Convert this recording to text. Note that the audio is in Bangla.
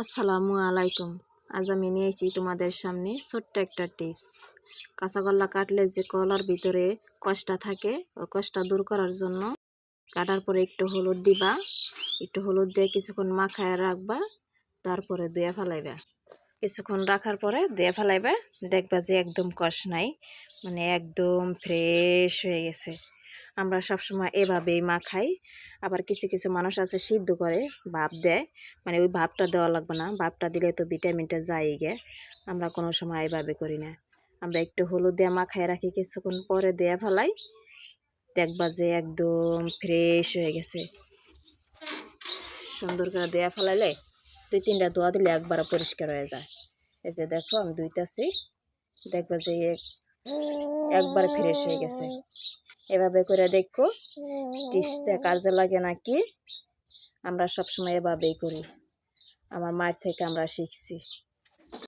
আসসালামু আলাইকুম। আজ আমি নিয়ে এসেছি তোমাদের সামনে ছোট্ট একটা টিপস। কাঁচা কলা কাটলে যে কলার ভিতরে কষটা থাকে, ওই কষটা দূর করার জন্য কাটার পরে একটু হলুদ দিবা, একটু হলুদ দিয়ে কিছুক্ষণ মাখায় রাখবা, তারপরে ধুয়ে ফেলাইবা। কিছুক্ষণ রাখার পরে ধুয়ে ফেলাইবা, দেখবা যে একদম কষ নাই, মানে একদম ফ্রেশ হয়ে গেছে। আমরা সবসময় এভাবেই মাখাই। আবার কিছু কিছু মানুষ আছে সিদ্ধ করে ভাপ দেয়, মানে ওই ভাপটা দেওয়া লাগবে না, ভাপটা দিলে তো ভিটামিনটা যায় গে। আমরা কোনো সময় এভাবে করি না, আমরা একটু হলুদ দিয়ে মাখায় রাখি, কিছুক্ষণ পরে দেয়া ফেলাই, দেখবা যে একদম ফ্রেশ হয়ে গেছে। সুন্দর করে দেয়া ফেলাইলে 2-3টা ধোয়া দিলে একবার পরিষ্কার হয়ে যায়। এই যে দেখো আমি ধুইতেছি, দেখবা যে একবার ফ্রেশ হয়ে গেছে। এভাবে করে দেখো টিপসটা কাজে লাগে নাকি। আমরা সবসময় এভাবেই করি, আমার মায়ের থেকে আমরা শিখছি।